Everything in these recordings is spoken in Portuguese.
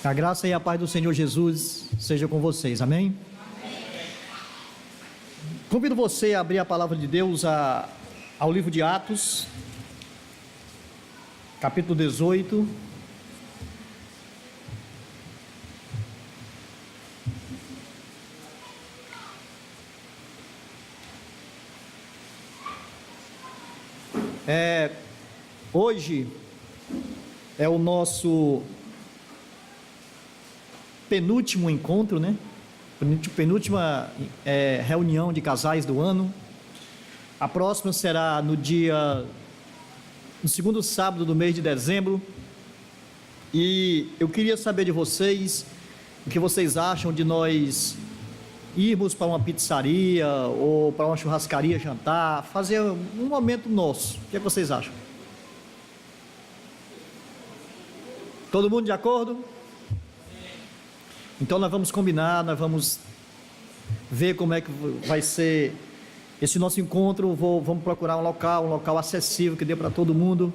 A graça e a paz do Senhor Jesus seja com vocês, amém? Convido você a abrir a palavra de Deus ao livro de Atos, capítulo 18. Hoje é o nosso penúltimo encontro, né? Penúltima reunião de casais do ano. A próxima será no segundo sábado do mês de dezembro. E eu queria saber de vocês o que vocês acham de nós irmos para uma pizzaria ou para uma churrascaria jantar, fazer um momento nosso. O que vocês acham? Todo mundo de acordo? Então nós vamos combinar, nós vamos ver como é que vai ser esse nosso encontro. Vamos procurar um local acessível que dê para todo mundo.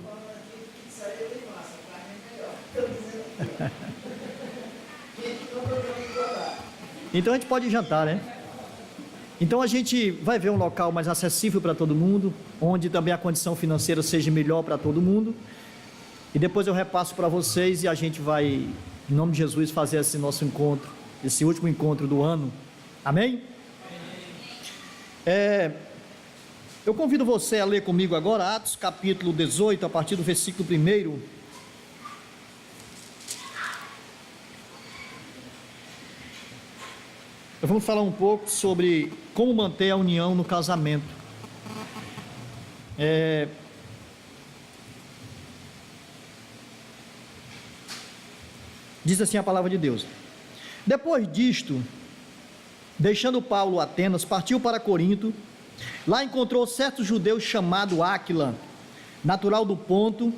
Então a gente pode jantar, né? Então a gente vai ver um local mais acessível para todo mundo, onde também a condição financeira seja melhor para todo mundo. E depois eu repasso para vocês e a gente vai, em nome de Jesus, fazer esse nosso encontro, esse último encontro do ano. Amém? Eu convido você a ler comigo agora Atos capítulo 18, a partir do versículo 1. Vamos falar um pouco sobre como manter a união no casamento. Diz assim a palavra de Deus: depois disto, deixando Paulo Atenas, partiu para Corinto. Lá encontrou certo judeu chamado Áquila, natural do Ponto,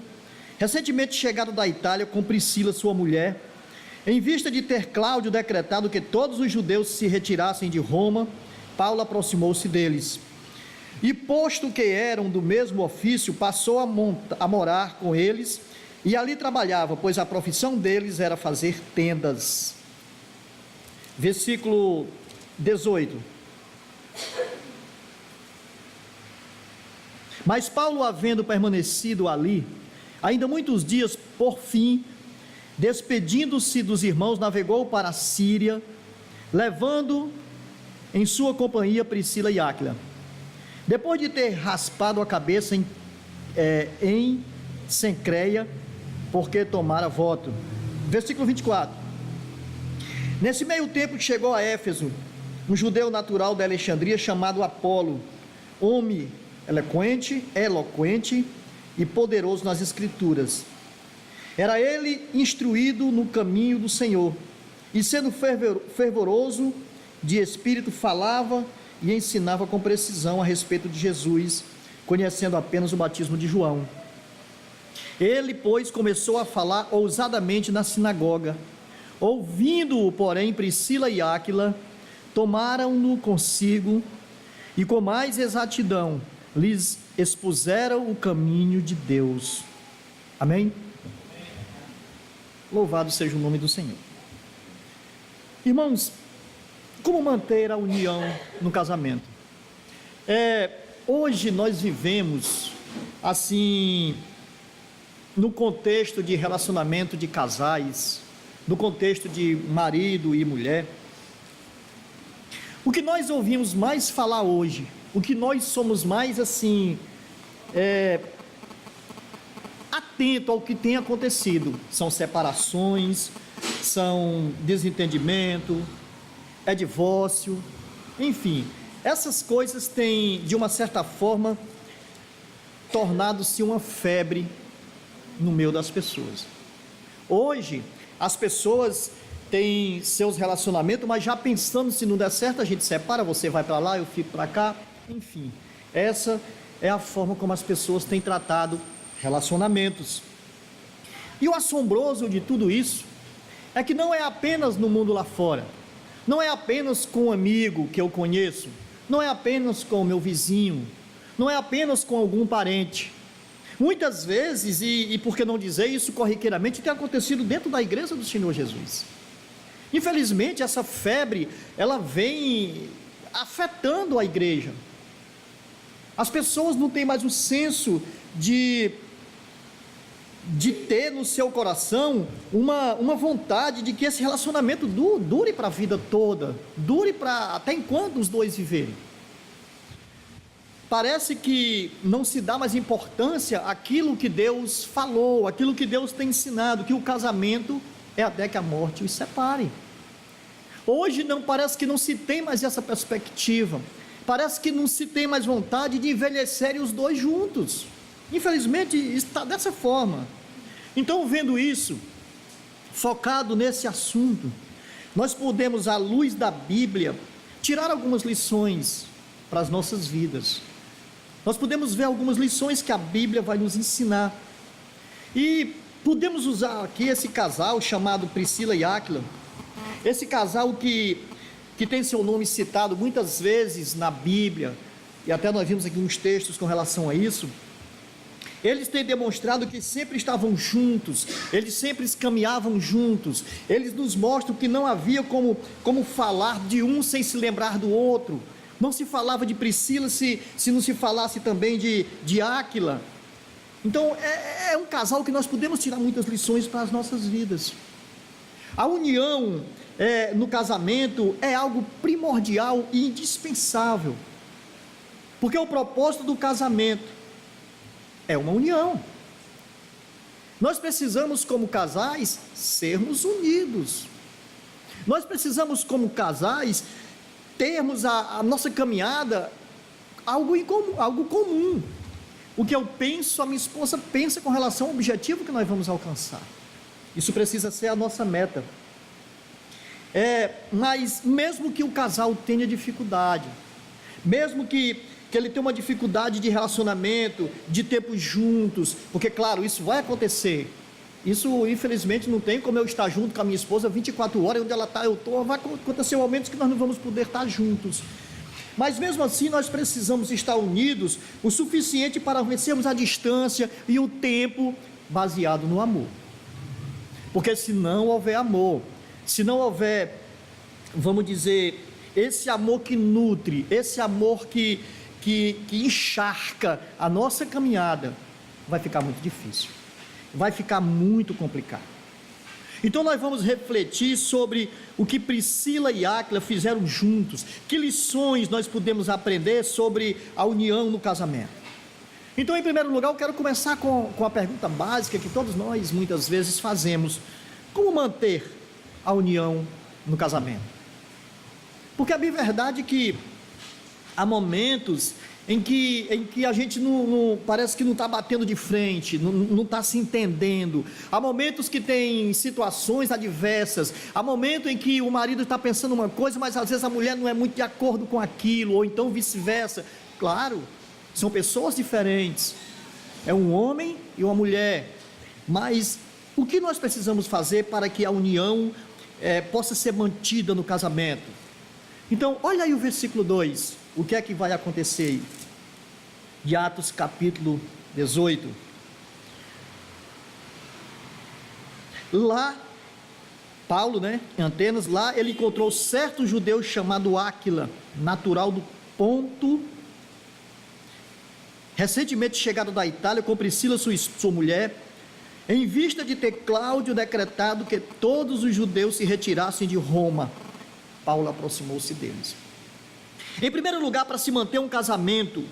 recentemente chegado da Itália com Priscila, sua mulher. Em vista de ter Cláudio decretado que todos os judeus se retirassem de Roma, Paulo aproximou-se deles. E posto que eram do mesmo ofício, passou a morar com eles e ali trabalhava, pois a profissão deles era fazer tendas. Versículo 18. Mas Paulo, havendo permanecido ali ainda muitos dias, por fim, despedindo-se dos irmãos, navegou para a Síria, levando em sua companhia Priscila e Áquila. Depois de ter raspado a cabeça em Cencreia, porque tomara voto. Versículo 24. Nesse meio tempo que chegou a Éfeso um judeu natural da Alexandria chamado Apolo, homem eloquente e poderoso nas escrituras. Era ele instruído no caminho do Senhor, e sendo fervoroso de espírito, falava e ensinava com precisão a respeito de Jesus, conhecendo apenas o batismo de João. Ele, pois, começou a falar ousadamente na sinagoga. Ouvindo-o, porém, Priscila e Áquila tomaram-no consigo e com mais exatidão lhes expuseram o caminho de Deus. Amém? Louvado seja o nome do Senhor. Irmãos, como manter a união no casamento? Hoje nós vivemos assim, no contexto de relacionamento de casais, no contexto de marido e mulher. O que nós ouvimos mais falar hoje, o que nós somos mais assim, atento ao que tem acontecido, são separações, são desentendimento, divórcio, enfim, essas coisas têm, de uma certa forma, tornado-se uma febre no meio das pessoas. Hoje, as pessoas têm seus relacionamentos, mas já pensando, se não der certo, a gente separa, você vai para lá, eu fico para cá, enfim, essa é a forma como as pessoas têm tratado relacionamentos. E o assombroso de tudo isso é que não é apenas no mundo lá fora, não é apenas com um amigo que eu conheço, não é apenas com o meu vizinho, não é apenas com algum parente, Muitas vezes, e por que não dizer isso corriqueiramente, tem acontecido dentro da igreja do Senhor Jesus. Infelizmente, essa febre, ela vem afetando a igreja. As pessoas não têm mais o senso de ter no seu coração uma vontade de que esse relacionamento dure para a vida toda, dure até enquanto os dois viverem. Parece que não se dá mais importância àquilo que Deus falou, àquilo que Deus tem ensinado, que o casamento é até que a morte os separe. Hoje parece que não se tem mais essa perspectiva, parece que não se tem mais vontade de envelhecerem os dois juntos. Infelizmente está dessa forma. Então, vendo isso, focado nesse assunto, nós podemos, à luz da Bíblia, tirar algumas lições para as nossas vidas. Nós podemos ver algumas lições que a Bíblia vai nos ensinar, e podemos usar aqui esse casal chamado Priscila e Áquila, esse casal que tem seu nome citado muitas vezes na Bíblia, e até nós vimos aqui uns textos com relação a isso. Eles têm demonstrado que sempre estavam juntos, eles sempre caminhavam juntos, eles nos mostram que não havia como falar de um sem se lembrar do outro. Não se falava de Priscila se não se falasse também de Áquila. Então é um casal que nós podemos tirar muitas lições para as nossas vidas. A união no casamento é algo primordial e indispensável, porque o propósito do casamento é uma união. Nós precisamos, como casais, sermos unidos. Nós precisamos, como casais, termos a nossa caminhada algo comum. O que eu penso, a minha esposa pensa com relação ao objetivo que nós vamos alcançar. Isso precisa ser a nossa meta. Mas mesmo que o casal tenha dificuldade, mesmo que ele tenha uma dificuldade de relacionamento, de tempo juntos, porque claro, isso vai acontecer. Isso infelizmente não tem como eu estar junto com a minha esposa 24 horas, onde ela está eu estou, vai acontecer momentos que nós não vamos poder estar juntos. Mas mesmo assim nós precisamos estar unidos o suficiente para vencermos a distância e o tempo baseado no amor. Porque se não houver amor, se não houver, vamos dizer, esse amor que nutre, esse amor que encharca a nossa caminhada, vai ficar muito difícil, vai ficar muito complicado. Então nós vamos refletir sobre o que Priscila e Áquila fizeram juntos, que lições nós podemos aprender sobre a união no casamento. Então, em primeiro lugar, eu quero começar com a pergunta básica que todos nós muitas vezes fazemos: como manter a união no casamento? Porque a verdade é que há momentos em que a gente não parece que não está batendo de frente, não está se entendendo. Há momentos que tem situações adversas, há momentos em que o marido está pensando uma coisa, mas às vezes a mulher não é muito de acordo com aquilo, ou então vice-versa. Claro, são pessoas diferentes, é um homem e uma mulher, mas o que nós precisamos fazer para que a união possa ser mantida no casamento? Então, olha aí o versículo 2, o que é que vai acontecer de Atos capítulo 18. Lá, Paulo, em Atenas, lá ele encontrou certo judeu chamado Áquila, natural do Ponto, recentemente chegado da Itália com Priscila, sua mulher, em vista de ter Cláudio decretado que todos os judeus se retirassem de Roma. Paulo aproximou-se deles. Em primeiro lugar, para se manter um casamento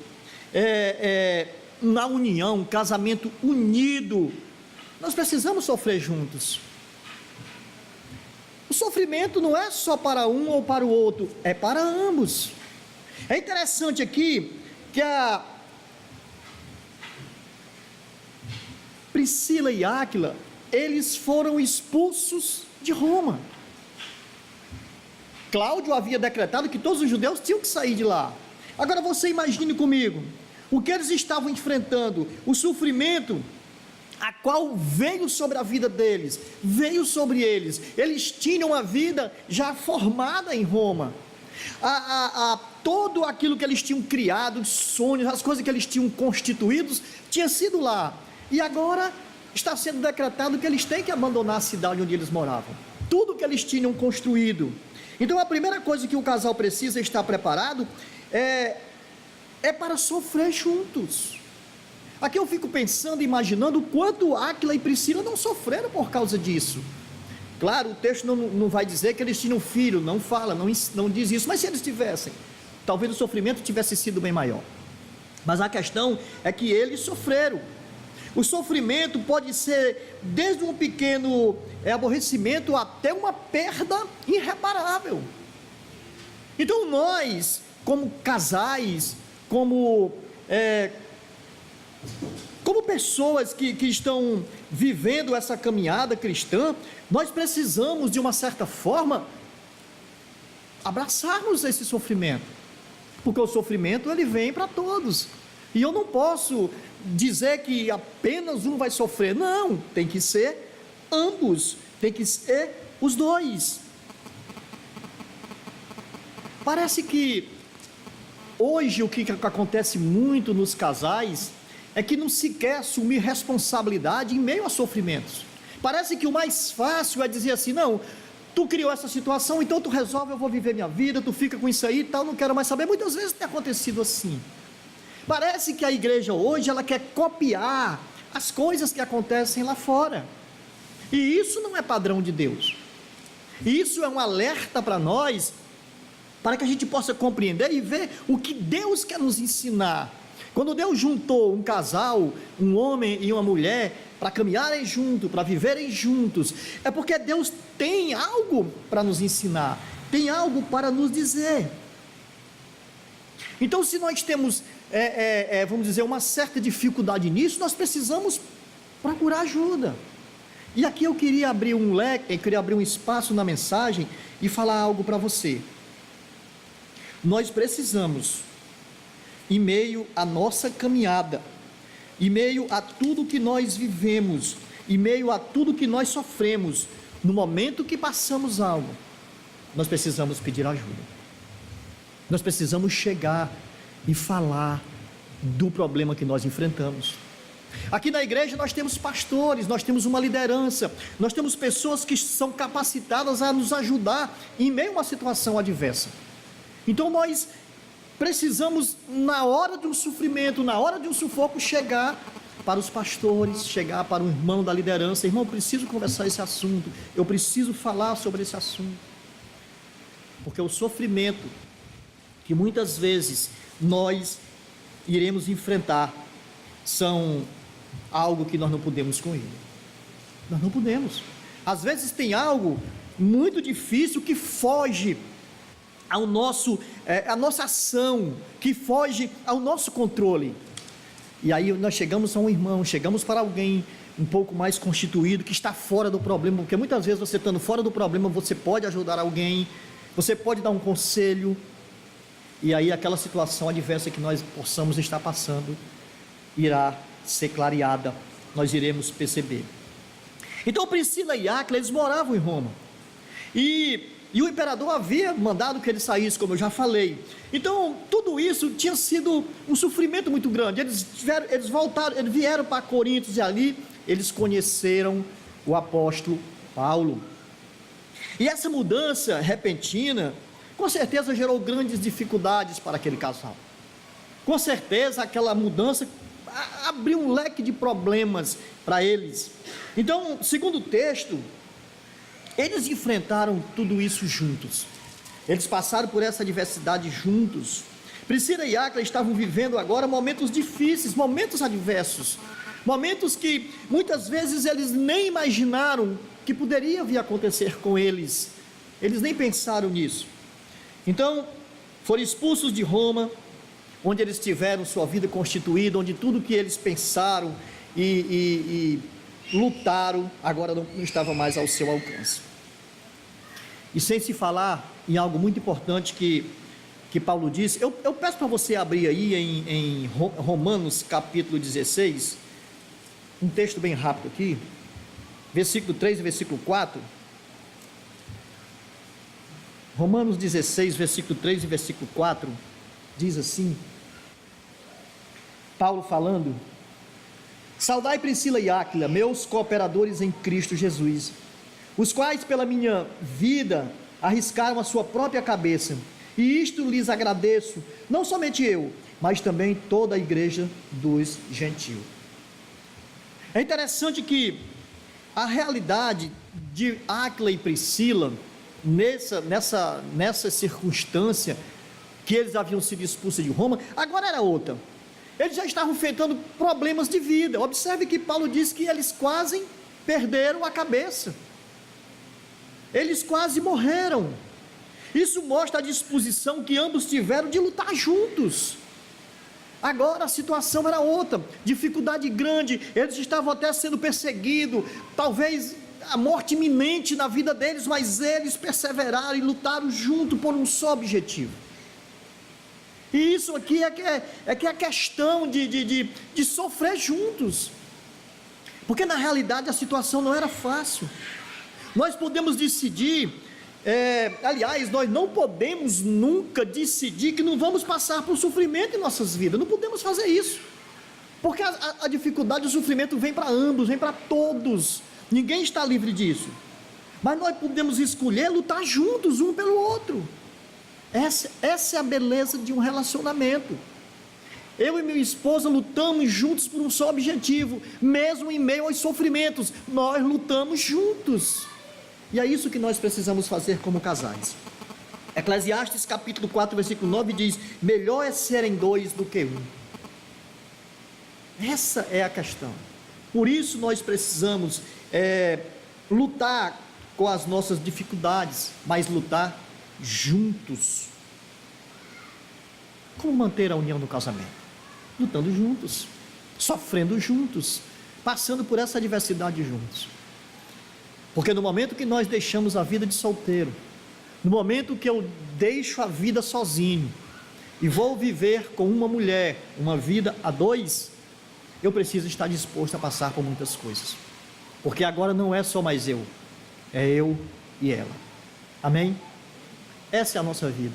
na união, um casamento unido, nós precisamos sofrer juntos. O sofrimento não é só para um ou para o outro, é para ambos. É interessante aqui que a Priscila e Áquila, eles foram expulsos de Roma. Cláudio havia decretado que todos os judeus tinham que sair de lá. Agora você imagine comigo, o que eles estavam enfrentando, o sofrimento a qual veio sobre a vida deles, veio sobre eles. Eles tinham uma vida já formada em Roma. todo aquilo que eles tinham criado, sonhos, as coisas que eles tinham constituídos, tinha sido lá, e agora está sendo decretado que eles têm que abandonar a cidade onde eles moravam, tudo que eles tinham construído. Então a primeira coisa que o casal precisa estar preparado é para sofrer juntos. Aqui eu fico pensando, imaginando o quanto Áquila e Priscila não sofreram por causa disso. Claro, o texto não vai dizer que eles tinham filho, não fala, não diz isso, mas se eles tivessem, talvez o sofrimento tivesse sido bem maior. Mas a questão é que eles sofreram. O sofrimento pode ser desde um pequeno aborrecimento até uma perda irreparável. Então nós, como casais, como pessoas que estão vivendo essa caminhada cristã, nós precisamos, de uma certa forma, abraçarmos esse sofrimento, porque o sofrimento ele vem para todos, e eu não posso dizer que apenas um vai sofrer, não, tem que ser ambos, tem que ser os dois. Parece que hoje o que acontece muito nos casais é que não se quer assumir responsabilidade em meio a sofrimentos. Parece que o mais fácil é dizer assim, não, tu criou essa situação, então tu resolve, eu vou viver minha vida, tu fica com isso aí e tal, não quero mais saber. Muitas vezes tem acontecido assim. Parece que a igreja hoje, ela quer copiar as coisas que acontecem lá fora, e isso não é padrão de Deus. Isso é um alerta para nós, para que a gente possa compreender e ver o que Deus quer nos ensinar. Quando Deus juntou um casal, um homem e uma mulher, para caminharem juntos, para viverem juntos, é porque Deus tem algo para nos ensinar, tem algo para nos dizer. Então, se nós temos, vamos dizer, uma certa dificuldade nisso, nós precisamos procurar ajuda. E aqui eu queria abrir um leque, eu queria abrir um espaço na mensagem e falar algo para você. Nós precisamos, em meio à nossa caminhada, em meio a tudo que nós vivemos, em meio a tudo que nós sofremos, no momento que passamos algo, nós precisamos pedir ajuda. Nós precisamos chegar e falar do problema que nós enfrentamos. Aqui na igreja nós temos pastores, nós temos uma liderança, nós temos pessoas que são capacitadas a nos ajudar em meio a uma situação adversa. Então nós precisamos, na hora de um sofrimento, na hora de um sufoco, chegar para os pastores, chegar para o irmão da liderança, irmão, eu preciso conversar esse assunto, eu preciso falar sobre esse assunto, porque o sofrimento que muitas vezes nós iremos enfrentar são algo que nós não podemos com ele. Nós não podemos. Às vezes tem algo muito difícil que foge ao a nossa ação, que foge ao nosso controle. E aí nós chegamos a um irmão, chegamos para alguém um pouco mais constituído, que está fora do problema, porque muitas vezes você estando fora do problema, você pode ajudar alguém, você pode dar um conselho, e aí aquela situação adversa que nós possamos estar passando, irá ser clareada, nós iremos perceber. Então Priscila e Áquila, eles moravam em Roma, e o imperador havia mandado que eles saíssem, como eu já falei. Então tudo isso tinha sido um sofrimento muito grande. Eles vieram para Corinto, e ali eles conheceram o apóstolo Paulo, e essa mudança repentina com certeza gerou grandes dificuldades para aquele casal. Com certeza aquela mudança abriu um leque de problemas para eles. Então, segundo o texto, eles enfrentaram tudo isso juntos, eles passaram por essa adversidade juntos. Priscila e Áquila estavam vivendo agora momentos difíceis, momentos adversos, momentos que muitas vezes eles nem imaginaram que poderia vir a acontecer com eles, eles nem pensaram nisso. Então foram expulsos de Roma, onde eles tiveram sua vida constituída, onde tudo que eles pensaram e lutaram, agora não estava mais ao seu alcance. E sem se falar em algo muito importante que Paulo disse, eu peço para você abrir aí em Romanos capítulo 16, um texto bem rápido aqui, versículo 3 e versículo 4, Romanos 16, versículo 3 e versículo 4, diz assim, Paulo falando: saudai Priscila e Áquila, meus cooperadores em Cristo Jesus, os quais pela minha vida arriscaram a sua própria cabeça, e isto lhes agradeço, não somente eu, mas também toda a igreja dos gentios. É interessante que a realidade de Áquila e Priscila, nessa circunstância, que eles haviam sido expulsos de Roma, agora era outra. Eles já estavam enfrentando problemas de vida. Observe que Paulo diz que eles quase perderam a cabeça, eles quase morreram. Isso mostra a disposição que ambos tiveram de lutar juntos. Agora a situação era outra, dificuldade grande, eles estavam até sendo perseguidos, talvez a morte iminente na vida deles, mas eles perseveraram e lutaram junto por um só objetivo. E isso aqui é que é a questão de sofrer juntos, porque na realidade a situação não era fácil. Nós podemos decidir, aliás, nós não podemos nunca decidir que não vamos passar por sofrimento em nossas vidas, não podemos fazer isso, porque a dificuldade, o sofrimento vem para ambos, vem para todos, ninguém está livre disso, mas nós podemos escolher lutar juntos um pelo outro. Essa é a beleza de um relacionamento. Eu e minha esposa lutamos juntos por um só objetivo, mesmo em meio aos sofrimentos, nós lutamos juntos, e é isso que nós precisamos fazer como casais. Eclesiastes capítulo 4, versículo 9 diz: melhor é serem dois do que um. Essa é a questão. Por isso nós precisamos lutar com as nossas dificuldades, mas lutar juntos. Como manter a união no casamento? Lutando juntos, sofrendo juntos, passando por essa adversidade juntos. Porque no momento que nós deixamos a vida de solteiro, no momento que eu deixo a vida sozinho e vou viver com uma mulher, uma vida a dois, eu preciso estar disposto a passar por muitas coisas, porque agora não é só mais eu, é eu e ela. Amém? Essa é a nossa vida,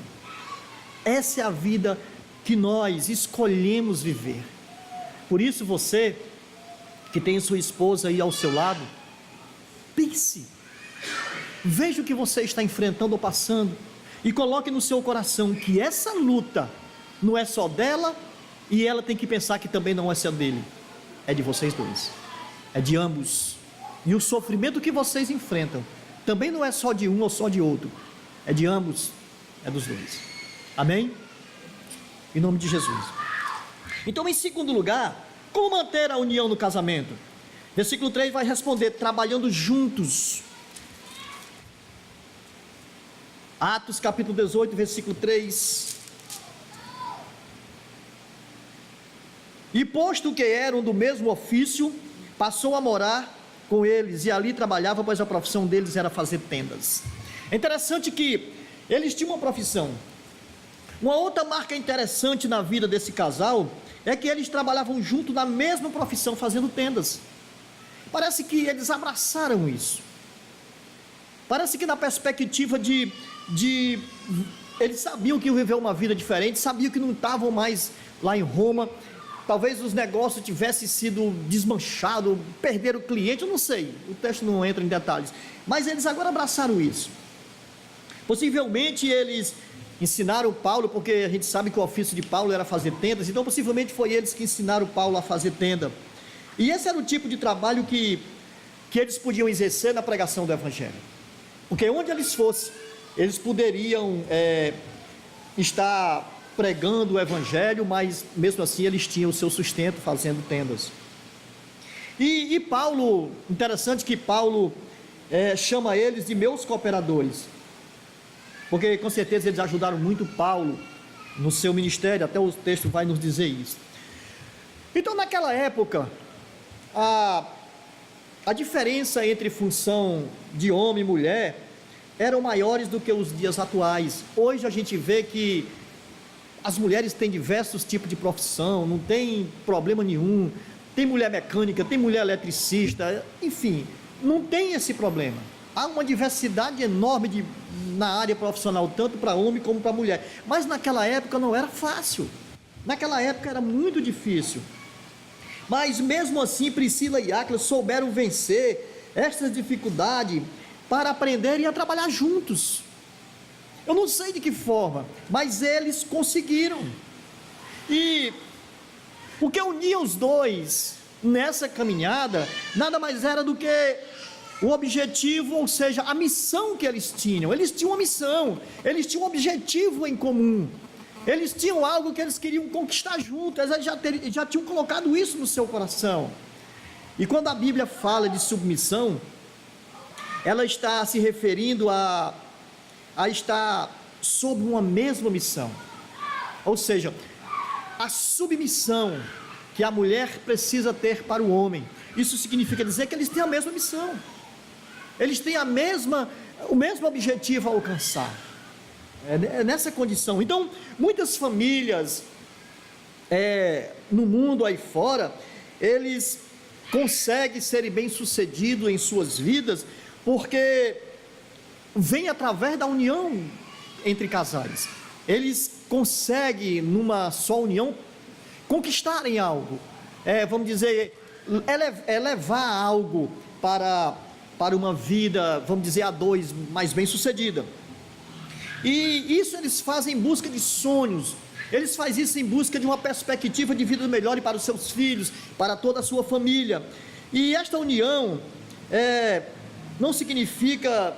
essa é a vida que nós escolhemos viver. Por isso você que tem sua esposa aí ao seu lado, pense, veja o que você está enfrentando ou passando, e coloque no seu coração que essa luta não é só dela, e ela tem que pensar que também não é só dele, é de vocês dois, é de ambos. E o sofrimento que vocês enfrentam também não é só de um ou só de outro, é de ambos, é dos dois. Amém? Em nome de Jesus. Então, em segundo lugar, como manter a união no casamento? Versículo 3 vai responder: trabalhando juntos. Atos capítulo 18, versículo 3. E posto que eram do mesmo ofício, passou a morar com eles, e ali trabalhava, pois a profissão deles era fazer tendas. É interessante que eles tinham uma profissão. Uma outra marca interessante na vida desse casal é que eles trabalhavam junto na mesma profissão, fazendo tendas. Parece que eles abraçaram isso. Parece que na perspectiva eles sabiam que iam viver uma vida diferente, sabiam que não estavam mais lá em Roma, talvez os negócios tivessem sido desmanchados, perderam o cliente, eu não sei, o texto não entra em detalhes, mas eles agora abraçaram isso. Possivelmente eles ensinaram Paulo, porque a gente sabe que o ofício de Paulo era fazer tendas, então possivelmente foi eles que ensinaram Paulo a fazer tenda, e esse era o tipo de trabalho que eles podiam exercer na pregação do Evangelho, porque onde eles fossem, eles poderiam estar pregando o Evangelho, mas mesmo assim eles tinham o seu sustento fazendo tendas. E Paulo, interessante que Paulo chama eles de meus cooperadores, porque com certeza eles ajudaram muito Paulo no seu ministério, até o texto vai nos dizer isso. Então naquela época, a diferença entre função de homem e mulher eram maiores do que os dias atuais. Hoje a gente vê que as mulheres têm diversos tipos de profissão, não tem problema nenhum, tem mulher mecânica, tem mulher eletricista, enfim, não tem esse problema. há uma diversidade enorme na área profissional, tanto para homem como para mulher, mas naquela época não era fácil, naquela época era muito difícil, mas mesmo assim Priscila e Áquila souberam vencer esta dificuldade para aprenderem a trabalhar juntos. Eu não sei de que forma, mas eles conseguiram. E o que unia os dois nessa caminhada nada mais era do que o objetivo, ou seja, a missão que eles tinham. Eles tinham uma missão, eles tinham um objetivo em comum, eles tinham algo que eles queriam conquistar juntos, eles já tinham colocado isso no seu coração. E quando a Bíblia fala de submissão, ela está se referindo a estar sob uma mesma missão, ou seja, a submissão que a mulher precisa ter para o homem. Isso significa dizer que eles têm a mesma missão, eles têm o mesmo objetivo a alcançar. É nessa condição. Então, muitas famílias no mundo aí fora, eles conseguem ser bem-sucedidos em suas vidas, porque vem através da união entre casais. Eles conseguem, numa só união, conquistarem algo, vamos dizer, levar algo para uma vida, vamos dizer, a dois, mais bem sucedida. E isso eles fazem em busca de sonhos, eles fazem isso em busca de uma perspectiva de vida melhor para os seus filhos, para toda a sua família. E esta união não significa,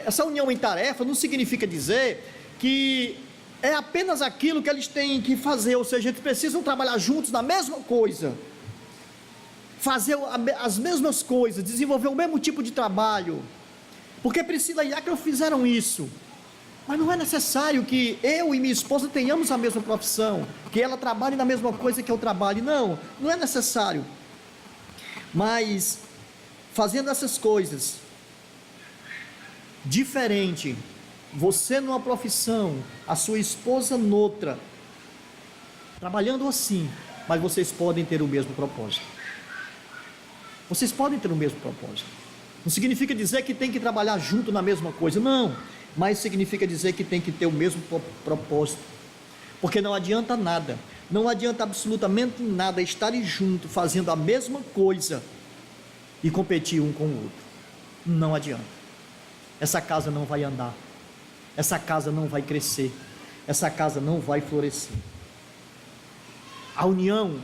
essa união em tarefa não significa dizer que é apenas aquilo que eles têm que fazer, ou seja, eles precisam trabalhar juntos na mesma coisa, fazer as mesmas coisas, desenvolver o mesmo tipo de trabalho, porque Priscila e Áquila fizeram isso. Mas não é necessário que eu e minha esposa tenhamos a mesma profissão, que ela trabalhe na mesma coisa que eu trabalhe. Não é necessário. Mas fazendo essas coisas diferente, você numa profissão, a sua esposa noutra, trabalhando assim, mas vocês podem ter o mesmo propósito. Vocês podem ter o mesmo propósito. Não significa dizer que tem que trabalhar junto na mesma coisa, não, mas significa dizer que tem que ter o mesmo propósito, porque não adianta nada, não adianta absolutamente nada estarem juntos, fazendo a mesma coisa e competir um com o outro. Não adianta. Essa casa não vai andar, essa casa não vai crescer, essa casa não vai florescer. A união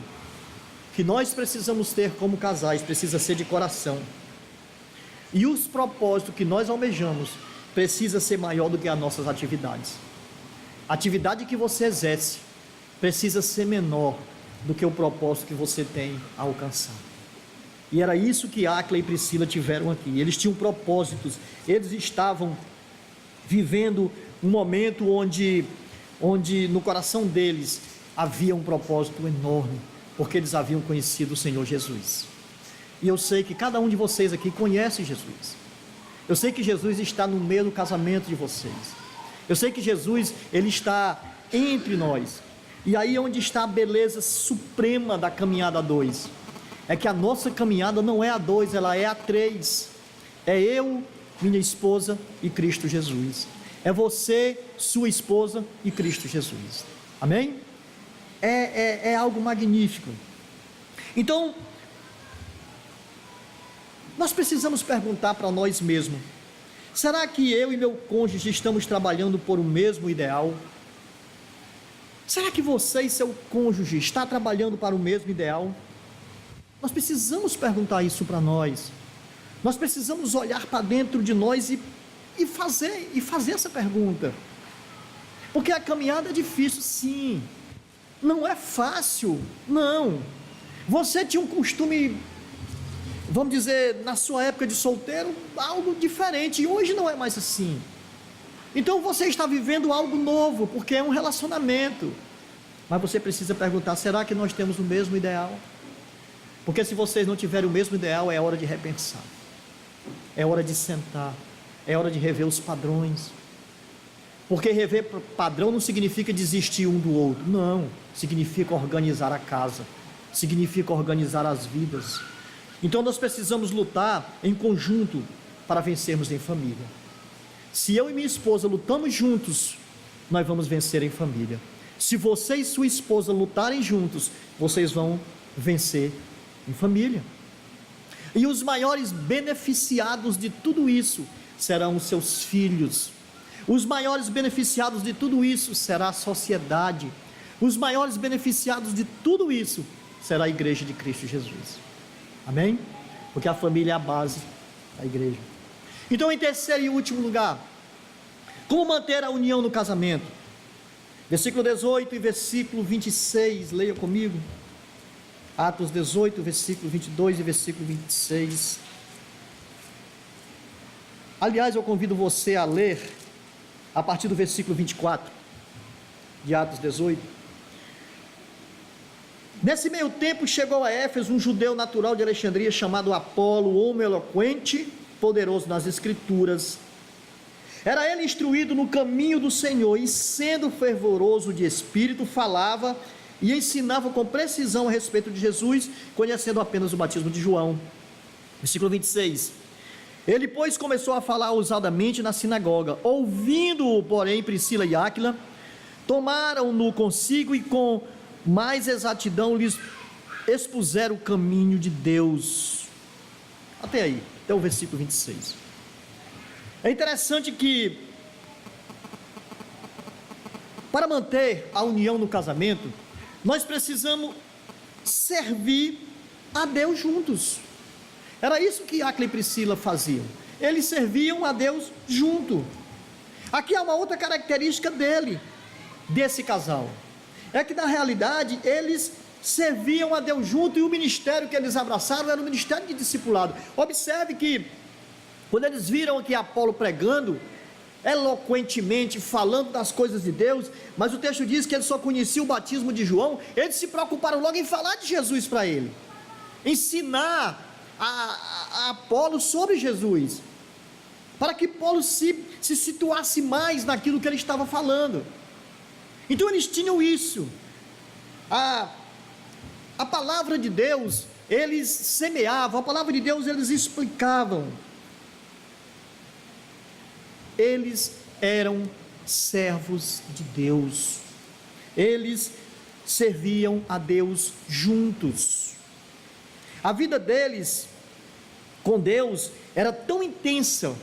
que nós precisamos ter como casais precisa ser de coração, e os propósitos que nós almejamos precisa ser maior do que as nossas atividades. A atividade que você exerce precisa ser menor do que o propósito que você tem a alcançar. E era isso que Áquila e Priscila tiveram aqui. Eles tinham propósitos, eles estavam vivendo um momento onde no coração deles havia um propósito enorme, porque eles haviam conhecido o Senhor Jesus. E eu sei que cada um de vocês aqui conhece Jesus. Eu sei que Jesus está no meio do casamento de vocês. Eu sei que Jesus, Ele está entre nós. E aí é onde está a beleza suprema da caminhada a dois. É que a nossa caminhada não é a dois, ela é a três. É eu, minha esposa e Cristo Jesus. É você, sua esposa e Cristo Jesus. Amém? É algo magnífico. Então, nós precisamos perguntar para nós mesmos: será que eu e meu cônjuge estamos trabalhando por um mesmo ideal? Será que você e seu cônjuge está trabalhando para o mesmo ideal? Nós precisamos perguntar isso para nós. Nós precisamos olhar para dentro de nós e fazer essa pergunta. Porque a caminhada é difícil, sim. Não é fácil, não. Você tinha um costume, vamos dizer, na sua época de solteiro, algo diferente, e hoje não é mais assim. Então você está vivendo algo novo, porque é um relacionamento. Mas você precisa perguntar: será que nós temos o mesmo ideal? Porque se vocês não tiverem o mesmo ideal, é hora de repensar, é hora de sentar, é hora de rever os padrões. Porque rever padrão não significa desistir um do outro, não, significa organizar a casa, significa organizar as vidas. Então nós precisamos lutar em conjunto para vencermos em família. Se eu e minha esposa lutamos juntos, nós vamos vencer em família. Se você e sua esposa lutarem juntos, vocês vão vencer em família. E os maiores beneficiados de tudo isso serão os seus filhos. Os maiores beneficiados de tudo isso será a sociedade. Os maiores beneficiados de tudo isso será a igreja de Cristo Jesus. Amém? Porque a família é a base da igreja. Então, em terceiro e último lugar, como manter a união no casamento? Versículo 18 e versículo 26, leia comigo. Atos 18, versículo 22 e versículo 26. Aliás, eu convido você a ler a partir do versículo 24 de Atos 18. Nesse meio tempo chegou a Éfeso um judeu natural de Alexandria chamado Apolo, homem eloquente, poderoso nas escrituras. Era ele instruído no caminho do Senhor e, sendo fervoroso de espírito, falava e ensinava com precisão a respeito de Jesus, conhecendo apenas o batismo de João. Versículo 26. Ele, pois, começou a falar ousadamente na sinagoga. Ouvindo-o, porém, Priscila e Áquila, tomaram-no consigo e com mais exatidão lhes expuseram o caminho de Deus. Até aí, até o versículo 26. É interessante que, para manter a união no casamento, nós precisamos servir a Deus juntos. Era isso que Áquila e Priscila faziam. Eles serviam a Deus junto. Aqui há uma outra característica desse casal. É que na realidade eles serviam a Deus junto, e o ministério que eles abraçaram era o ministério de discipulado. Observe que quando eles viram aqui Apolo pregando eloquentemente, falando das coisas de Deus, mas o texto diz que ele só conhecia o batismo de João, eles se preocuparam logo em falar de Jesus para ele, ensinar a Apolo sobre Jesus, para que Apolo se situasse mais naquilo que ele estava falando. Então eles tinham isso, a palavra de Deus eles semeavam, a palavra de Deus eles explicavam. Eles eram servos de Deus, eles serviam a Deus juntos. A vida deles com Deus era tão intensa,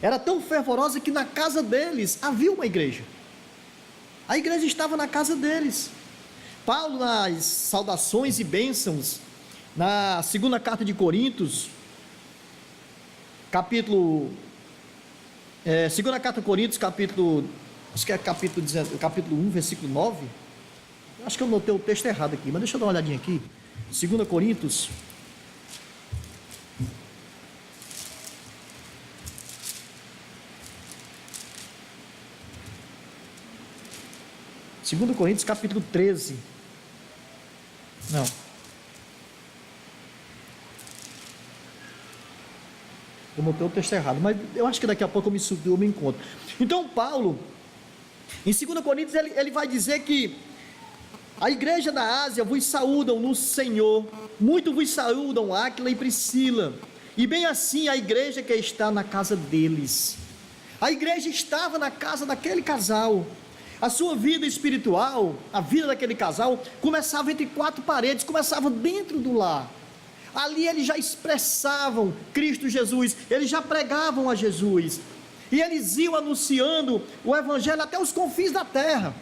era tão fervorosa, que na casa deles havia uma igreja. A igreja estava na casa deles. Paulo, nas saudações e bênçãos, na segunda carta de Coríntios, segunda carta de Coríntios, acho que é capítulo 1, versículo 9, acho que eu notei o texto errado aqui, mas deixa eu dar uma olhadinha aqui. 2 Coríntios, capítulo 13, não, eu notei o texto errado, mas eu acho que daqui a pouco eu me encontro. Então Paulo, em 2 Coríntios, ele vai dizer que a igreja da Ásia vos saúdam no Senhor, muito vos saúdam Áquila e Priscila, e bem assim a igreja que está na casa deles. A igreja estava na casa daquele casal. A sua vida espiritual, a vida daquele casal, começava entre quatro paredes, começava dentro do lar. Ali eles já expressavam Cristo Jesus, eles já pregavam a Jesus, e eles iam anunciando o evangelho até os confins da terra,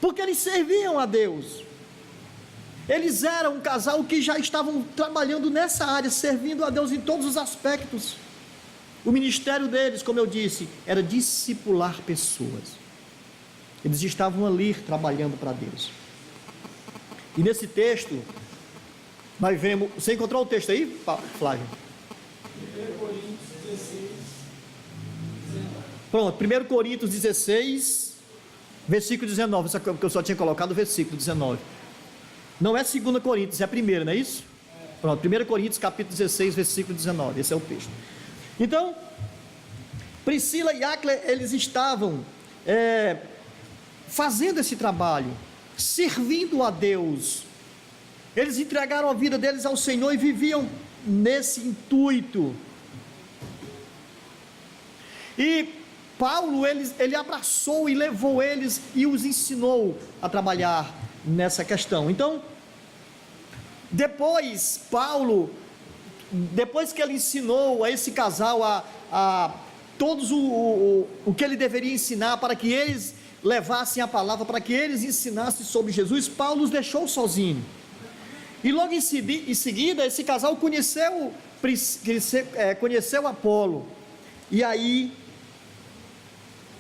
porque eles serviam a Deus. Eles eram um casal que já estavam trabalhando nessa área, servindo a Deus em todos os aspectos. O ministério deles, como eu disse, era discipular pessoas. Eles estavam ali trabalhando para Deus. E nesse texto, nós vemos. Você encontrou o texto aí, Flávio? 1 Coríntios 16, 19. Pronto, 1 Coríntios 16, versículo 19. Só que eu só tinha colocado o versículo 19. Não é 2 Coríntios, é a primeira, não é isso? Pronto, 1 Coríntios capítulo 16, versículo 19. Esse é o texto. Então, Priscila e Áquila, eles estavam fazendo esse trabalho, servindo a Deus. Eles entregaram a vida deles ao Senhor e viviam nesse intuito. E Paulo, ele abraçou e levou eles e os ensinou a trabalhar nessa questão. Então, depois que ele ensinou a esse casal a todos o que ele deveria ensinar, para que eles levassem a palavra, para que eles ensinassem sobre Jesus, Paulo os deixou sozinhos. E logo em seguida, esse casal conheceu Apolo. E aí,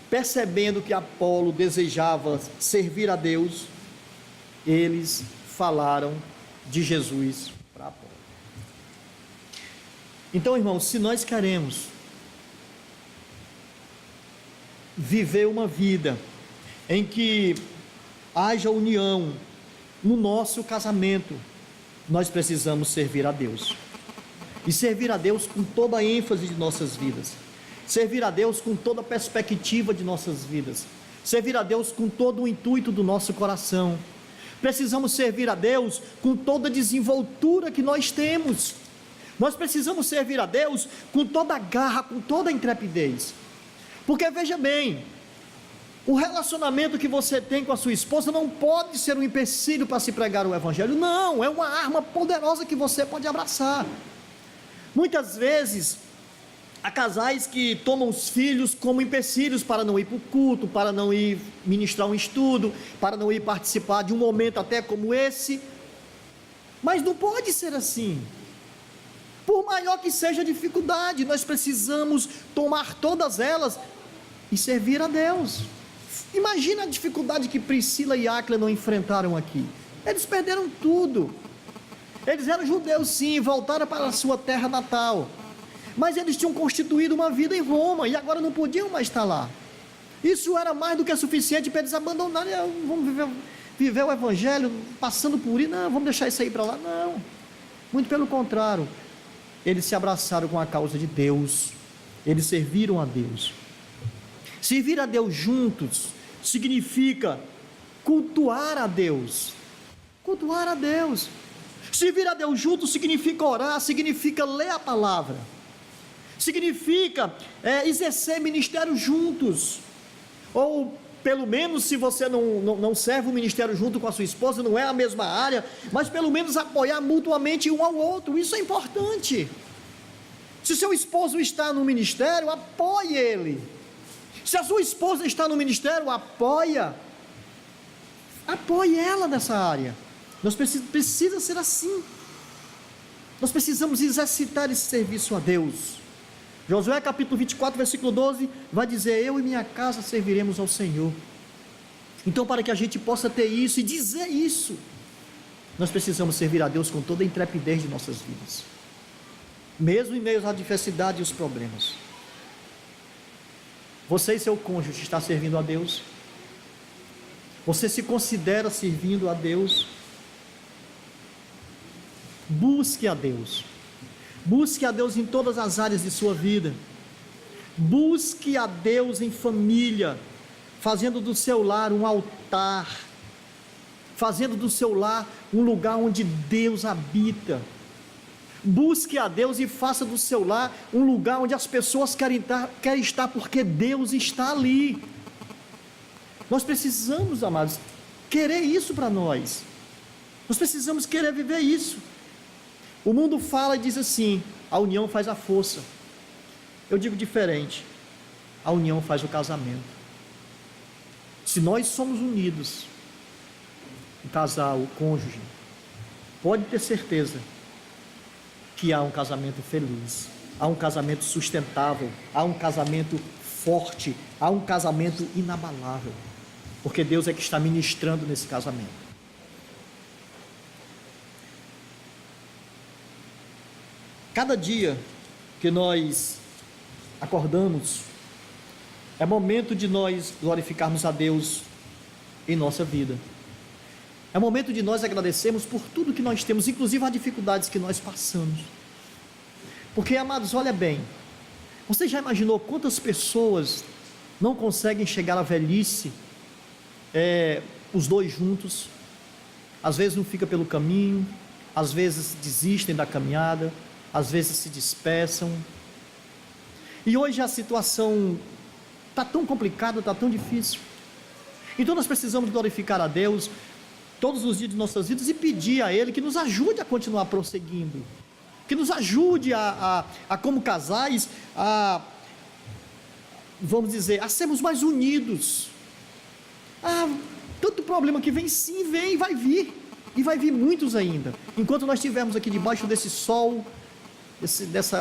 percebendo que Apolo desejava servir a Deus, eles falaram de Jesus para Apolo. Então, irmãos, se nós queremos viver uma vida em que haja união no nosso casamento, nós precisamos servir a Deus, e servir a Deus com toda a ênfase de nossas vidas, servir a Deus com toda a perspectiva de nossas vidas, servir a Deus com todo o intuito do nosso coração. Precisamos servir a Deus com toda a desenvoltura que nós temos. Nós precisamos servir a Deus com toda a garra, com toda a intrepidez, porque veja bem, o relacionamento que você tem com a sua esposa não pode ser um empecilho para se pregar o Evangelho. Não, é uma arma poderosa que você pode abraçar. Muitas vezes há casais que tomam os filhos como empecilhos para não ir para o culto, para não ir ministrar um estudo, para não ir participar de um momento até como esse. Mas não pode ser assim. Por maior que seja a dificuldade, nós precisamos tomar todas elas e servir a Deus. Imagina a dificuldade que Priscila e Áquila não enfrentaram aqui. Eles perderam tudo. Eles eram judeus sim, voltaram para a sua terra natal, mas eles tinham constituído uma vida em Roma e agora não podiam mais estar lá. Isso era mais do que suficiente para eles abandonarem. Vamos viver o Evangelho passando por isso, não, vamos deixar isso aí para lá. Não, muito pelo contrário, eles se abraçaram com a causa de Deus, eles serviram a Deus. Servir a Deus juntos significa cultuar a Deus. Cultuar a Deus. Servir a Deus juntos significa orar, significa ler a palavra, significa exercer ministério juntos. Ou pelo menos, se você não serve o ministério junto com a sua esposa, não é a mesma área, mas pelo menos apoiar mutuamente um ao outro. Isso é importante. Se seu esposo está no ministério, apoie ele. Se a sua esposa está no ministério, apoie ela nessa área. Nós precisa ser assim. Nós precisamos exercitar esse serviço a Deus. Josué capítulo 24, versículo 12, vai dizer: eu e minha casa serviremos ao Senhor. Então, para que a gente possa ter isso e dizer isso, nós precisamos servir a Deus com toda a intrepidez de nossas vidas, mesmo em meio à adversidade e os problemas. Você e seu cônjuge está servindo a Deus? Você se considera servindo a Deus? Busque a Deus. Busque a Deus em todas as áreas de sua vida. Busque a Deus em família, fazendo do seu lar um altar, fazendo do seu lar um lugar onde Deus habita. Busque a Deus e faça do seu lar um lugar onde as pessoas querem estar porque Deus está ali. Nós precisamos, amados, querer isso para nós. Nós precisamos querer viver isso. O mundo fala e diz assim: a união faz a força. Eu digo diferente: a união faz o casamento. Se nós somos unidos, o casal, o cônjuge, pode ter certeza que há um casamento feliz, há um casamento sustentável, há um casamento forte, há um casamento inabalável, porque Deus é que está ministrando nesse casamento. Cada dia que nós acordamos, é momento de nós glorificarmos a Deus em nossa vida. É momento de nós agradecermos por tudo que nós temos, inclusive as dificuldades que nós passamos. Porque, amados, olha bem, você já imaginou quantas pessoas não conseguem chegar à velhice, os dois juntos? Às vezes não fica pelo caminho, às vezes desistem da caminhada, às vezes se dispersam. E hoje a situação está tão complicada, está tão difícil. Então nós precisamos glorificar a Deus todos os dias de nossas vidas e pedir a Ele que nos ajude a continuar prosseguindo, que nos ajude a como casais, vamos dizer, a sermos mais unidos. Tanto problema que vem, sim, vem, vai vir, e vai vir muitos ainda. Enquanto nós estivermos aqui debaixo desse sol,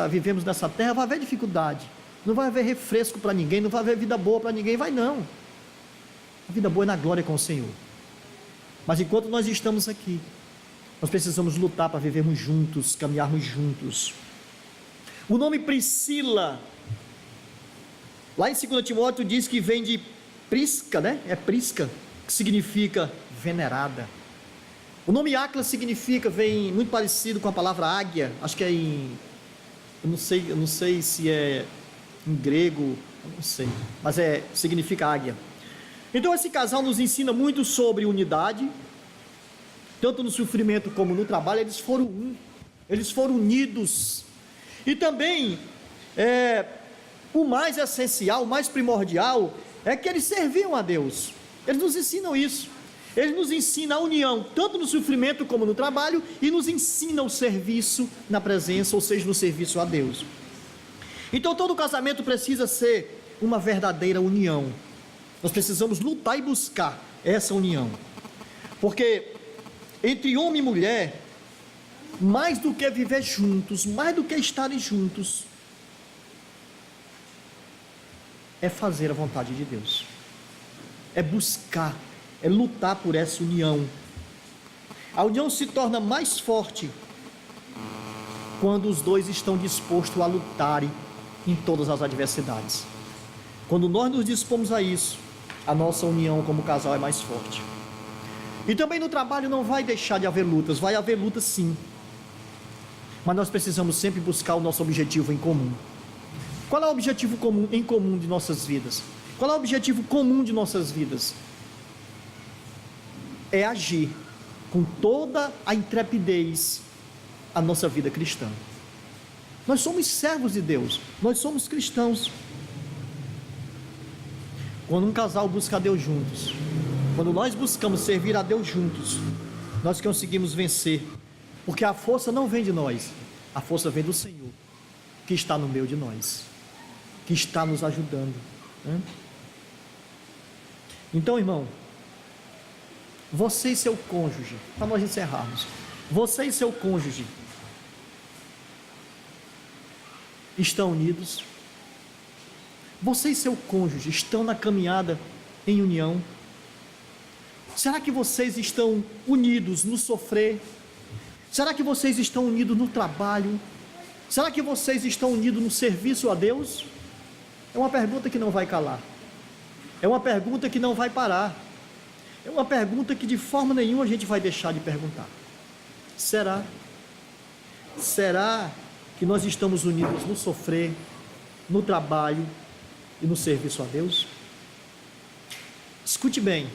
vivemos nessa terra, vai haver dificuldade, não vai haver refresco para ninguém, não vai haver vida boa para ninguém, vai não. A vida boa é na glória com o Senhor. Mas enquanto nós estamos aqui, nós precisamos lutar para vivermos juntos, caminharmos juntos. O nome Priscila, lá em 2 Timóteo diz que vem de Prisca, né? É Prisca, que significa venerada. O nome Áquila vem muito parecido com a palavra águia, acho que é eu não sei se é em grego, eu não sei, mas significa águia. Então esse casal nos ensina muito sobre unidade, tanto no sofrimento como no trabalho. Eles foram unidos, e também, o mais essencial, o mais primordial, é que eles serviam a Deus. Eles nos ensinam isso. Ele nos ensina a união, tanto no sofrimento como no trabalho, e nos ensina o serviço na presença, ou seja, no serviço a Deus. Então todo casamento precisa ser uma verdadeira união. Nós precisamos lutar e buscar essa união, porque entre homem e mulher, mais do que viver juntos, mais do que estarem juntos, é fazer a vontade de Deus, é buscar, é lutar por essa união. A união se torna mais forte quando os dois estão dispostos a lutarem em todas as adversidades. Quando nós nos dispomos a isso, a nossa união como casal é mais forte. E também no trabalho não vai deixar de haver lutas, vai haver lutas sim, mas nós precisamos sempre buscar o nosso objetivo em comum. Qual é o objetivo em comum de nossas vidas? Qual é o objetivo comum de nossas vidas? É agir com toda a intrepidez a nossa vida cristã. Nós somos servos de Deus, nós somos cristãos. Quando um casal busca a Deus juntos, quando nós buscamos servir a Deus juntos, nós conseguimos vencer, porque a força não vem de nós, a força vem do Senhor, que está no meio de nós, que está nos ajudando, né? Então, irmão, você e seu cônjuge, para nós encerrarmos, você e seu cônjuge estão unidos? Você e seu cônjuge estão na caminhada em união? Será que vocês estão unidos no sofrer? Será que vocês estão unidos no trabalho? Será que vocês estão unidos no serviço a Deus? É uma pergunta que não vai calar, é uma pergunta que não vai parar, é uma pergunta que de forma nenhuma a gente vai deixar de perguntar. Será que nós estamos unidos no sofrer, no trabalho e no serviço a Deus? Escute bem,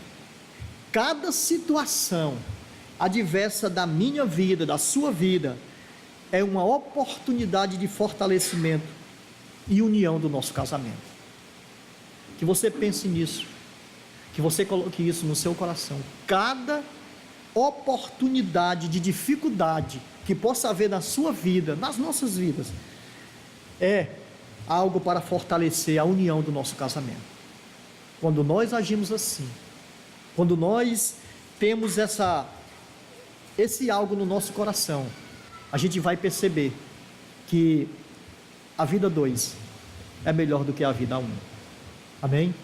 cada situação adversa da minha vida, da sua vida, é uma oportunidade de fortalecimento e união do nosso casamento. Que você pense nisso, que você coloque isso no seu coração. Cada oportunidade de dificuldade que possa haver na sua vida, nas nossas vidas, é algo para fortalecer a união do nosso casamento. Quando nós agimos assim, quando nós temos esse algo no nosso coração, a gente vai perceber que a vida 2 é melhor do que a vida 1. Amém?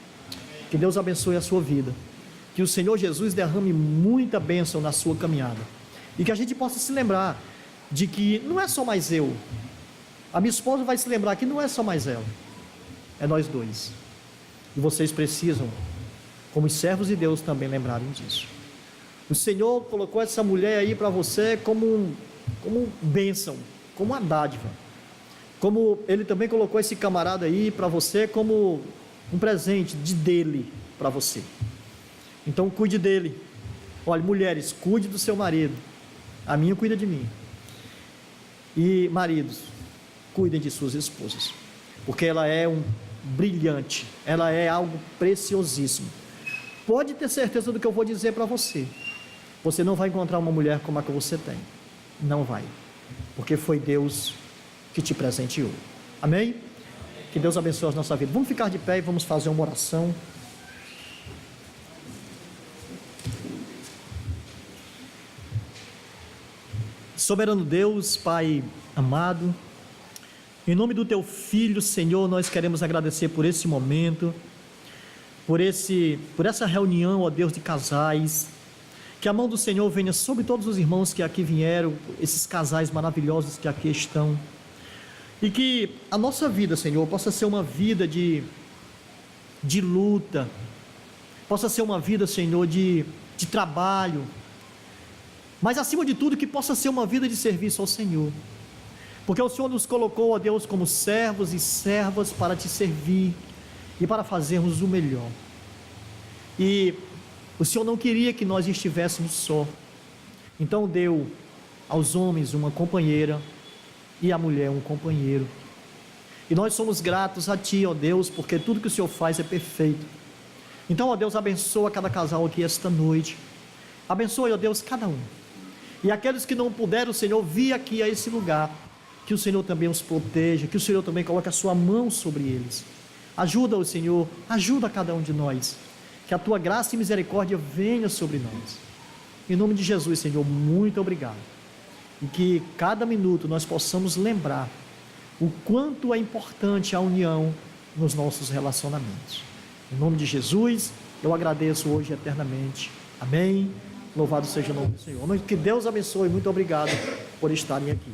Que Deus abençoe a sua vida, que o Senhor Jesus derrame muita bênção na sua caminhada, e que a gente possa se lembrar de que não é só mais eu, a minha esposa vai se lembrar que não é só mais ela, é nós dois, e vocês precisam, como servos de Deus, também lembrarem disso. O Senhor colocou essa mulher aí para você como bênção, como uma dádiva, como Ele também colocou esse camarada aí para você como um presente dele para você. Então cuide dele. Olha, mulheres, cuide do seu marido, a minha cuida de mim, e maridos, cuidem de suas esposas. porque ela é um brilhante, ela é algo preciosíssimo. Pode ter certeza do que eu vou dizer para você. Você não vai encontrar uma mulher como a que você tem. Não vai. Porque foi Deus que te presenteou. Amém? Que Deus abençoe a nossa vida. Vamos ficar de pé e vamos fazer uma oração. Soberano Deus, Pai amado, em nome do Teu Filho, Senhor, nós queremos agradecer por esse momento, por essa reunião, ó Deus, de casais. Que a mão do Senhor venha sobre todos os irmãos que aqui vieram, esses casais maravilhosos que aqui estão. E que a nossa vida, Senhor, possa ser uma vida de luta, possa ser uma vida, Senhor, de trabalho, mas acima de tudo que possa ser uma vida de serviço ao Senhor, porque o Senhor nos colocou, ó Deus, como servos e servas para te servir e para fazermos o melhor. E o Senhor não queria que nós estivéssemos só, então deu aos homens uma companheira e à mulher um companheiro, e nós somos gratos a Ti, ó Deus, porque tudo que o Senhor faz é perfeito. Então, ó Deus, abençoa cada casal aqui esta noite, abençoe, ó Deus, cada um, e aqueles que não puderam, Senhor, vir aqui a esse lugar, que o Senhor também os proteja, que o Senhor também coloque a sua mão sobre eles. Ajuda-os, Senhor, ajuda cada um de nós, que a Tua graça e misericórdia venha sobre nós. Em nome de Jesus, Senhor, muito obrigado, e que cada minuto nós possamos lembrar o quanto é importante a união nos nossos relacionamentos. Em nome de Jesus, eu agradeço hoje eternamente. Amém. Louvado seja o nome do Senhor. Que Deus abençoe. Muito obrigado por estarem aqui.